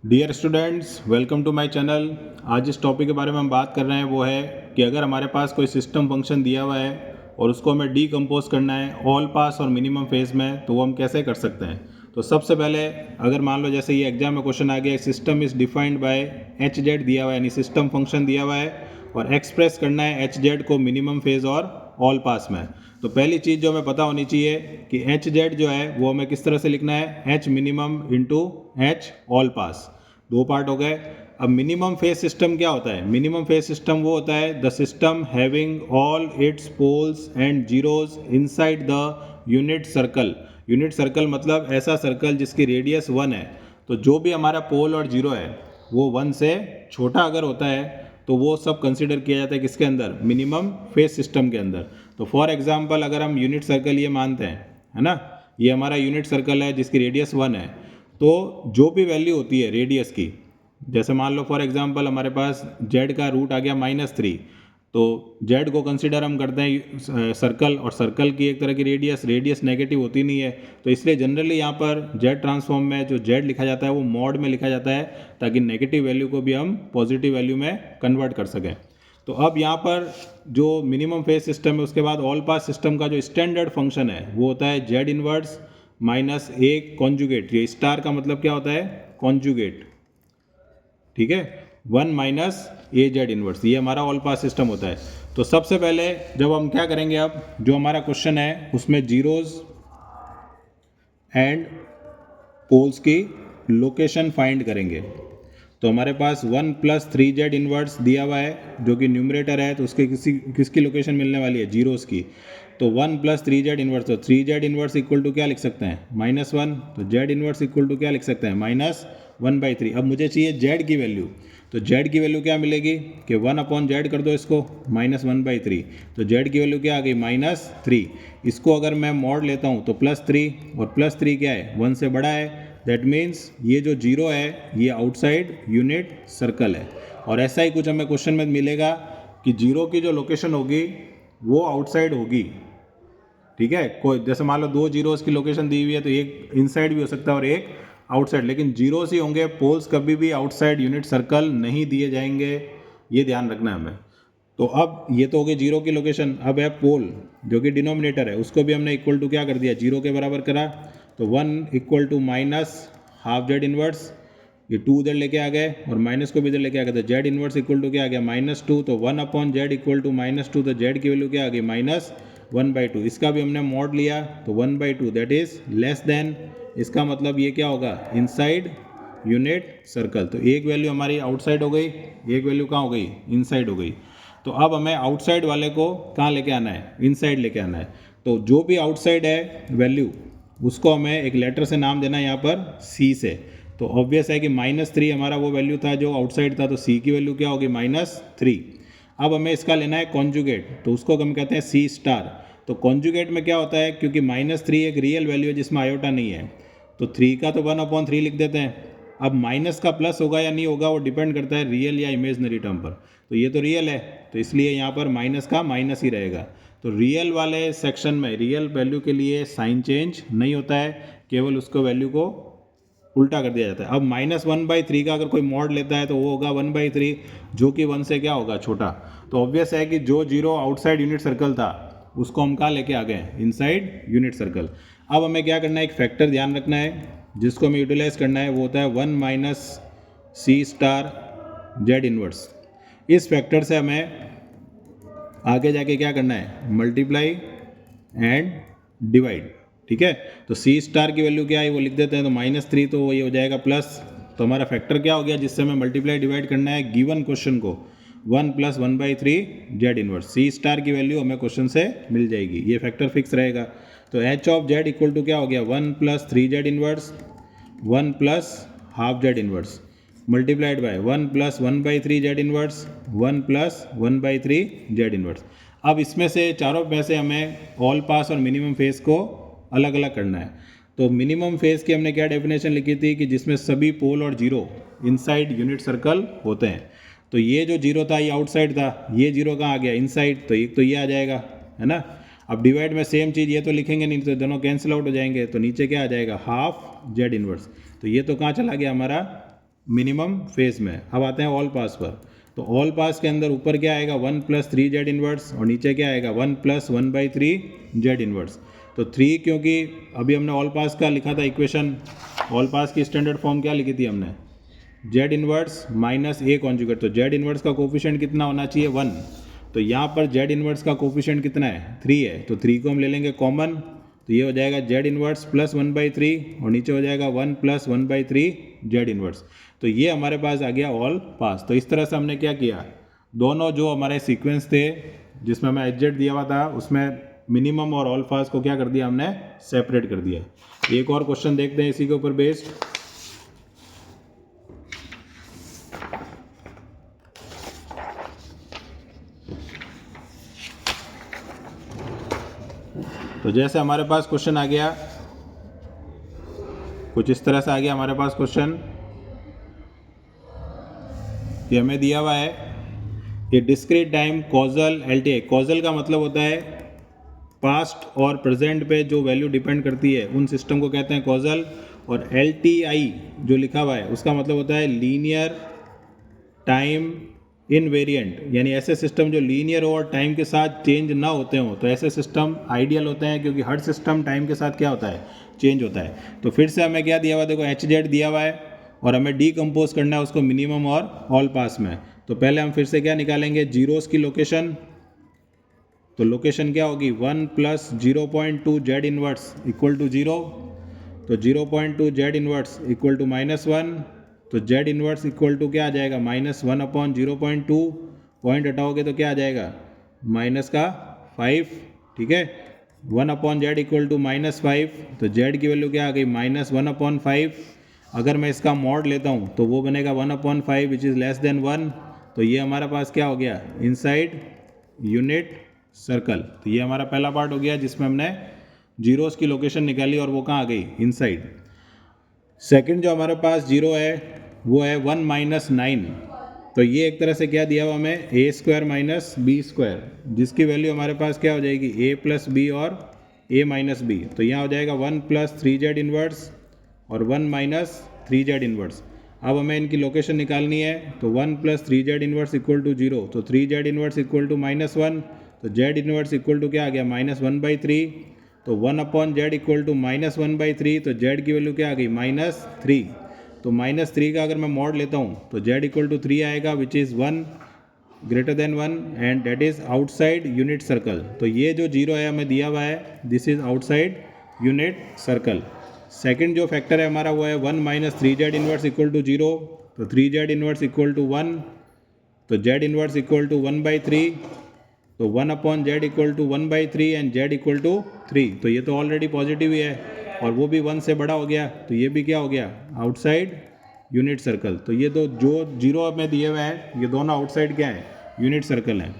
Dear students, welcome to my channel. आज जिस topic के बारे में हम बात कर रहे हैं वो है कि अगर हमारे पास कोई सिस्टम फंक्शन दिया हुआ है और उसको हमें डीकम्पोज करना है ऑल पास और मिनिमम फेज में, तो वो हम कैसे कर सकते हैं। तो सबसे पहले अगर मान लो जैसे ये एग्जाम में क्वेश्चन आ गया, system is defined by H Z दिया हुआ है, यानी सिस्टम फंक्शन दिया हुआ है और एक्सप्रेस करना है एच जेड को मिनिमम फेज और ऑल पास में। तो पहली चीज़ जो हमें पता होनी चाहिए कि एच जेड जो है वो हमें किस तरह से लिखना है, H minimum into H all pass. दो पार्ट हो गए। अब मिनिमम फेज सिस्टम क्या होता है? मिनिमम फेज सिस्टम वो होता है the system having all its poles and zeros inside the unit circle. Unit circle मतलब ऐसा सर्कल जिसकी रेडियस 1 है। तो जो भी हमारा पोल और जीरो है वो 1 से छोटा अगर होता है तो वो सब कंसिडर किया जाता है किसके अंदर? मिनिमम फेज सिस्टम के अंदर। तो फॉर एग्जांपल अगर हम यूनिट सर्कल ये मानते हैं, है ना, ये हमारा यूनिट सर्कल है जिसकी रेडियस 1 है, तो जो भी वैल्यू होती है रेडियस की, जैसे मान लो फॉर एग्जांपल हमारे पास z का रूट आ गया -3, तो z को कंसिडर हम करते हैं सर्कल, और सर्कल की एक तरह की रेडियस नेगेटिव होती नहीं है, तो इसलिए जनरली यहाँ पर z ट्रांसफॉर्म में जो z लिखा जाता है वो मॉड में लिखा जाता है ताकि नेगेटिव वैल्यू को भी हम पॉजिटिव वैल्यू में कन्वर्ट कर सकें। तो अब यहाँ पर जो मिनिमम फेज सिस्टम है उसके बाद ऑल पास सिस्टम का जो स्टैंडर्ड फंक्शन है वो होता है z इनवर्स माइनस ए कॉन्जुगेट। ये स्टार का मतलब क्या होता है? कॉन्जुगेट, ठीक है, 1 माइनस ए जेड इनवर्स, ये हमारा ऑल पास सिस्टम होता है। तो सबसे पहले जब हम क्या करेंगे, अब जो हमारा क्वेश्चन है उसमें जीरोज एंड पोल्स की लोकेशन फाइंड करेंगे। तो हमारे पास 1 प्लस 3z इनवर्स दिया हुआ है जो कि न्यूमरेटर है, तो उसके किसकी लोकेशन मिलने वाली है? जीरोस की। तो 1 प्लस 3z इनवर्स, तो 3z इनवर्स इक्वल टू क्या लिख सकते हैं? -1। तो z इनवर्स इक्वल टू क्या लिख सकते हैं? -1/3। अब मुझे चाहिए z की वैल्यू, तो z की वैल्यू क्या मिलेगी कि 1/z कर दो इसको, -1/3। तो z की वैल्यू क्या आ गई? -3। इसको अगर मैं मॉड लेता हूँ तो +3, और +3 क्या है? 1 से बड़ा है। दैट मीन्स ये जो जीरो है ये आउटसाइड यूनिट सर्कल है। और ऐसा ही कुछ हमें क्वेश्चन में मिलेगा कि जीरो की जो लोकेशन होगी वो आउटसाइड होगी, ठीक है। कोई जैसे मान लो 2 जीरोस की लोकेशन दी हुई है तो एक इनसाइड भी हो सकता है और एक आउटसाइड, लेकिन जीरोस ही होंगे, पोल्स कभी भी आउटसाइड यूनिट सर्कल नहीं दिए जाएंगे, ये ध्यान रखना है हमें। तो अब ये तो हो गई जीरो की लोकेशन। अब है पोल जो कि डिनोमिनेटर है, उसको भी हमने इक्वल टू क्या कर दिया? जीरो के बराबर करा। तो 1 इक्वल टू -12z इनवर्स, ये 2 इधर लेके आ गए और माइनस को भी इधर लेके आ गए, तो z इनवर्स इक्वल टू क्या आ गया? -2। तो 1/z इक्वल टू -2, तो z की वैल्यू क्या आ गई? -1/2। इसका भी हमने मॉड लिया तो 1/2 दैट इज लेस देन, इसका मतलब ये क्या होगा? Inside unit circle. तो एक वैल्यू हमारी आउटसाइड हो गई, एक वैल्यू कहाँ हो गई? इनसाइड हो गई। तो अब हमें आउटसाइड वाले को कहाँ लेके आना है? इनसाइड लेके आना है। तो जो भी आउटसाइड है वैल्यू उसको हमें एक लेटर से नाम देना है यहाँ पर C से। तो ऑब्वियस है कि -3 हमारा वो वैल्यू था जो आउटसाइड था, तो C की वैल्यू क्या होगी? -3। अब हमें इसका लेना है कॉन्जुगेट, तो उसको हम कहते हैं C स्टार। तो कॉन्जुगेट में क्या होता है, क्योंकि -3 एक रियल वैल्यू है जिसमें आयोटा नहीं है, तो 3 का तो 1/3 लिख देते हैं। अब माइनस का प्लस होगा या नहीं होगा वो डिपेंड करता है रियल या इमेजनरी टर्म पर। तो ये तो रियल है, तो इसलिए यहाँ पर माइनस का माइनस ही रहेगा। तो रियल वाले सेक्शन में रियल वैल्यू के लिए साइन चेंज नहीं होता है, केवल उसको वैल्यू को उल्टा कर दिया जाता है। अब -1/3 का अगर कोई मॉड लेता है तो वो होगा 1/3, जो कि 1 से क्या होगा? छोटा। तो ऑब्वियस है कि जो जीरो आउटसाइड यूनिट सर्कल था उसको हम कहाँ लेके आ गए? Inside unit circle. अब हमें क्या करना है? एक फैक्टर ध्यान रखना है जिसको हमें यूटिलाइज करना है, वो होता है 1 minus C star Z inverse. इस फैक्टर से हमें आगे जाके क्या करना है? मल्टीप्लाई एंड डिवाइड, ठीक है। तो C स्टार की वैल्यू क्या है वो लिख देते हैं, तो -3, तो ये हो जाएगा प्लस। तो हमारा फैक्टर क्या हो गया जिससे हमें मल्टीप्लाई डिवाइड करना है गिवन क्वेश्चन को? 1 + 1/3 Z इनवर्स। C स्टार की वैल्यू हमें क्वेश्चन से मिल जाएगी, ये फैक्टर फिक्स रहेगा। तो H of Z equal to क्या हो गया? 1 + 3Z inverse 1 + half Z inverse multiplied by 1 + 1/3Z inverse 1 + 1/3Z inverse. अब इसमें से चारों में से हमें ऑल पास और मिनिमम फेज को अलग अलग करना है। तो मिनिमम फेज की हमने क्या डेफिनेशन लिखी थी कि जिसमें सभी पोल और जीरो इनसाइड यूनिट सर्कल होते हैं। तो ये जो जीरो था ये आउटसाइड था, ये जीरो कहाँ आ गया? इनसाइड। तो एक तो ये आ जाएगा, है ना। अब डिवाइड में सेम चीज़, ये तो लिखेंगे नहीं तो दोनों कैंसिल आउट हो जाएंगे, तो नीचे क्या आ जाएगा? Half Z inverse. तो ये तो कहाँ चला गया हमारा? मिनिमम फेज में। अब आते हैं ऑल पास पर। तो ऑल पास के अंदर ऊपर क्या आएगा 1 + 3 जेड इन्वर्स और नीचे क्या आएगा 1 + 1/3 जेड इन्वर्स। तो 3 क्योंकि अभी हमने ऑल पास का लिखा था इक्वेशन, ऑल पास की स्टैंडर्ड फॉर्म क्या लिखी थी हमने, जेड इन्वर्स माइनस ए कॉन्जुगेट। तो जेड इन्वर्स का कोफिशिएंट कितना होना चाहिए 1। तो यहाँ पर जेड इन्वर्स का कोफिशिएंट कितना है 3 है, तो 3 को हम ले लेंगे कॉमन। तो ये हो जाएगा जेड इन्वर्स प्लस 1/3 और नीचे हो जाएगा 1 + 1/3 जेड इन्वर्स। तो ये हमारे पास आ गया ऑल पास। तो इस तरह से हमने क्या किया, दोनों जो हमारे सीक्वेंस थे जिसमें हमें एच जेड दिया हुआ था उसमें मिनिमम और ऑल पास को क्या कर दिया हमने, सेपरेट कर दिया। एक और क्वेश्चन देखते हैं इसी के ऊपर बेस्ड। तो जैसे हमारे पास क्वेश्चन आ गया, कुछ इस तरह से आ गया हमारे पास क्वेश्चन कि हमें दिया हुआ है कि discrete time causal LTI. Causal का मतलब होता है पास्ट और प्रेजेंट पे जो वैल्यू डिपेंड करती है उन सिस्टम को कहते हैं कॉजल। और एलटीआई जो लिखा हुआ है उसका मतलब होता है लीनियर टाइम इनवेरिएंट, यानी ऐसे सिस्टम जो लीनियर हो और टाइम के साथ चेंज ना होते हों, तो ऐसे सिस्टम आइडियल होते हैं क्योंकि हर सिस्टम टाइम के साथ क्या होता है, चेंज होता है। तो फिर से हमें क्या दिया हुआ, देखो एच जेड दिया हुआ है और हमें डीकम्पोज करना है उसको मिनिमम और ऑल पास में। तो पहले हम फिर से क्या निकालेंगे, जीरोस की लोकेशन। तो लोकेशन क्या होगी 1 + 0.2 जेड इन्वर्स इक्वल टू 0। तो 0.2 जेड इन्वर्स इक्वल टू -1। तो जेड इन्वर्स इक्वल टू क्या आ जाएगा -1/0.2। पॉइंट हटाओगे तो क्या आ जाएगा -5। ठीक है, 1/z इक्वल टू -5। तो जेड की वैल्यू क्या आ गई -1/5। अगर मैं इसका मॉड लेता हूँ तो वो बनेगा 1/5 विच इज़ लेस देन 1। तो ये हमारा पास क्या हो गया, इनसाइड यूनिट सर्कल। तो ये हमारा पहला पार्ट हो गया जिसमें हमने जीरोस की लोकेशन निकाली और वो कहाँ आ गई, इनसाइड। सेकंड जो हमारे पास जीरो है वो है 1 - 9। तो ये एक तरह से क्या दिया हुआ हमें a² - b², जिसकी वैल्यू हमारे पास क्या हो जाएगी a + b और a - b। तो यहाँ हो जाएगा 1 + 3z इन्वर्स और 1 - 3z इन्वर्स। अब हमें इनकी लोकेशन निकालनी है। तो 1 + 3z इन्वर्स इक्वल टू 0। तो 3z इन्वर्स इक्वल टू -1। तो z इन्वर्स इक्वल टू क्या आ गया -1/3। तो 1/z इक्वल टू -1/3। तो z की वैल्यू क्या आ गई -3। तो -3 का अगर मैं मॉड लेता हूँ तो z इक्वल टू 3 आएगा which is 1 greater than 1 and that is outside unit circle. तो ये जो जीरो है हमें दिया हुआ है, this is outside unit circle. Second जो फैक्टर है हमारा वो है 1 - 3z इन्वर्स इक्वल टू 0। तो 3z इन्वर्स इक्वल टू 1। तो z इन्वर्स इक्वल टू 1/3। तो 1/z equal to 1/3 and z equal to 3। तो ये तो ऑलरेडी पॉजिटिव ही है और वो भी 1 से बड़ा हो गया। तो ये भी क्या हो गया, आउटसाइड यूनिट सर्कल। तो ये तो जो जीरो में दिए हुए हैं ये दोनों आउटसाइड क्या है, यूनिट सर्कल हैं।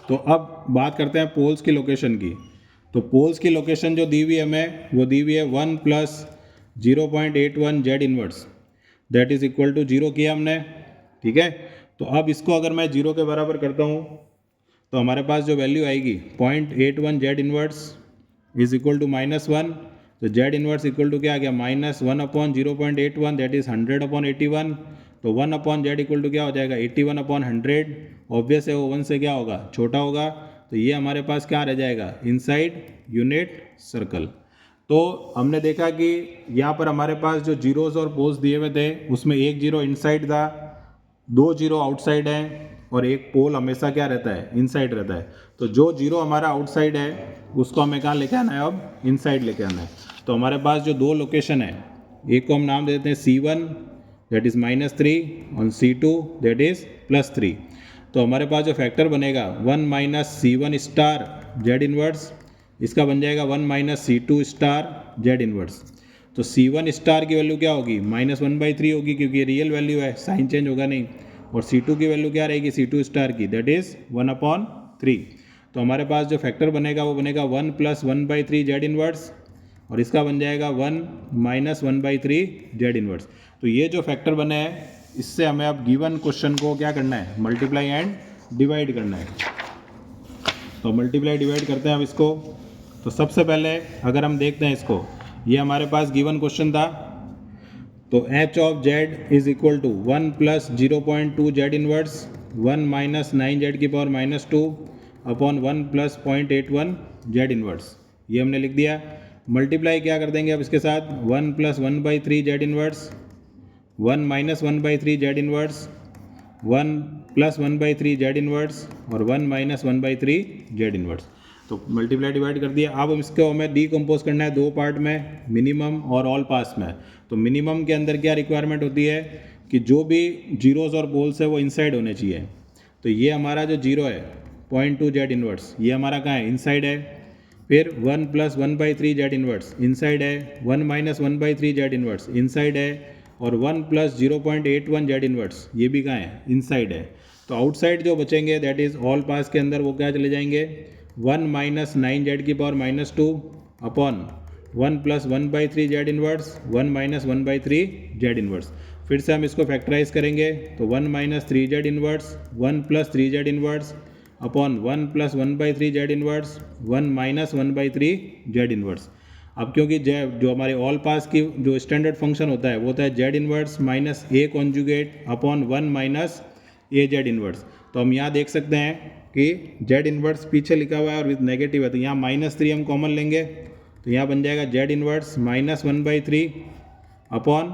तो अब बात करते हैं पोल्स की लोकेशन की। तो पोल्स की लोकेशन जो दी हुई है हमें वो दी हुई है 1 + 0.81 Z inverse, that is equal to 0 किया हमने। ठीक है, तो अब इसको अगर मैं 0 के बराबर करता हूँ तो हमारे पास जो वैल्यू आएगी 0.81 Z inverse is equal to -1। तो जेड इन्वर्स इक्वल टू क्या आ गया -1/0.81 दैट इज़ 100/81। तो 1/z इक्वल टू क्या हो जाएगा 81/100। ऑब्वियस है वो 1 से क्या होगा, छोटा होगा। तो ये हमारे पास क्या रह जाएगा, इनसाइड यूनिट सर्कल। तो हमने देखा कि यहाँ पर हमारे पास जो जीरोस और पोल्स दिए हुए थे उसमें एक जीरो इनसाइड था, 2 जीरो आउटसाइड है और एक पोल हमेशा क्या रहता है, इनसाइड रहता है। तो जो जीरो हमारा आउटसाइड है उसको हमें कहाँ लेके आना है, अब इनसाइड लेके आना है। तो हमारे पास जो दो लोकेशन है, एक को हम नाम देते हैं C1 दैट इज़ -3 और C2 दैट इज़ +3। तो हमारे पास जो फैक्टर बनेगा 1 - C1 स्टार जेड इन्वर्स, इसका बन जाएगा 1 - C2 स्टार जेड इन्वर्स। तो C1 स्टार की वैल्यू क्या होगी -1/3 होगी क्योंकि ये रियल वैल्यू है, साइन चेंज होगा नहीं। और C2 की वैल्यू क्या रहेगी C2 स्टार की, दैट इज़ 1/3। तो हमारे पास जो फैक्टर बनेगा वो बनेगा 1 + 1/3 जेड इन्वर्स और इसका बन जाएगा 1 - 1/3 जेड इन्वर्स। तो ये जो फैक्टर बने हैं इससे हमें अब गिवन क्वेश्चन को क्या करना है, मल्टीप्लाई एंड डिवाइड करना है। तो मल्टीप्लाई डिवाइड करते हैं अब इसको। तो सबसे पहले अगर हम देखते हैं इसको, ये हमारे पास गिवन क्वेश्चन था। तो H of Z is equal to 1 plus 0.2 Z inverse 1 minus 9 Z की power minus 2 upon 1 plus 0.81 Z inverse, ये हमने लिख दिया। मल्टीप्लाई क्या कर देंगे अब इसके साथ, 1 plus 1/3 Z inverse 1 minus 1/3 Z inverse 1 plus 1/3 Z inverse और 1 माइनस 1/3 जेड इनवर्स। तो मल्टीप्लाई डिवाइड कर दिया। अब इसको हमें डीकम्पोज करना है दो पार्ट में, मिनिमम और ऑल पास में। तो मिनिमम के अंदर क्या रिक्वायरमेंट होती है कि जो भी जीरोस और पोल्स है वो इनसाइड होने चाहिए। तो ये हमारा जो जीरो है 0.2 जेड इनवर्स, ये हमारा कहाँ है, इनसाइड है। फिर 1 प्लस 1/3 जेड इनवर्स इनसाइड है, 1 माइनस 1/3 जेड इनवर्स इनसाइड है और 1 प्लस 0.81 जेड इनवर्स ये भी कहाँ है, इनसाइड है। तो आउटसाइड जो बचेंगे दैट इज़ ऑल पास के अंदर वो क्या चले जाएंगे, 1 माइनस 9 जेड की power minus 2 upon 1 plus 1/3 Z inverse 1 minus 1/3 Z inverse. फिर से हम इसको फैक्टराइज करेंगे तो 1 minus 3 Z inverse 1 plus 3 Z inverse upon 1 plus 1/3 Z inverse 1 minus 1/3 Z inverse. अब क्योंकि जो हमारे ऑल पास की जो स्टैंडर्ड फंक्शन होता है वो होता है जेड इनवर्स माइनस ए कॉन्जुगेट अपॉन 1 माइनस ए जेड इनवर्स। तो हम यहाँ देख सकते हैं कि जेड इनवर्स पीछे लिखा हुआ है और विद नेगेटिव है, तो यहाँ -3 हम कॉमन लेंगे तो यहाँ बन जाएगा Z inverse minus 1/3 upon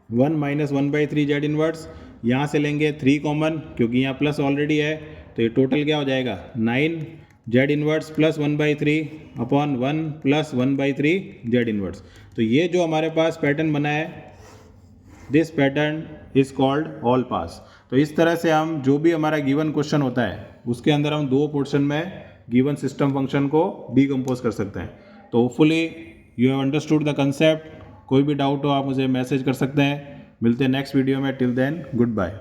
1 minus 1/3 Z inverse. यहाँ से लेंगे 3 कॉमन क्योंकि यहाँ प्लस ऑलरेडी है, तो ये टोटल क्या हो जाएगा 9 Z inverse plus 1/3 upon 1 plus 1/3 Z inverse. तो ये जो हमारे पास पैटर्न बना है this pattern is called all pass. तो इस तरह से हम जो भी हमारा गिवन क्वेश्चन होता है उसके अंदर हम दो पोर्शन में गिवन सिस्टम फंक्शन को डीकम्पोज कर सकते हैं। तो hopefully you have understood the concept. कोई भी डाउट हो आप मुझे मैसेज कर सकते हैं। मिलते हैं नेक्स्ट वीडियो में। Till then good bye.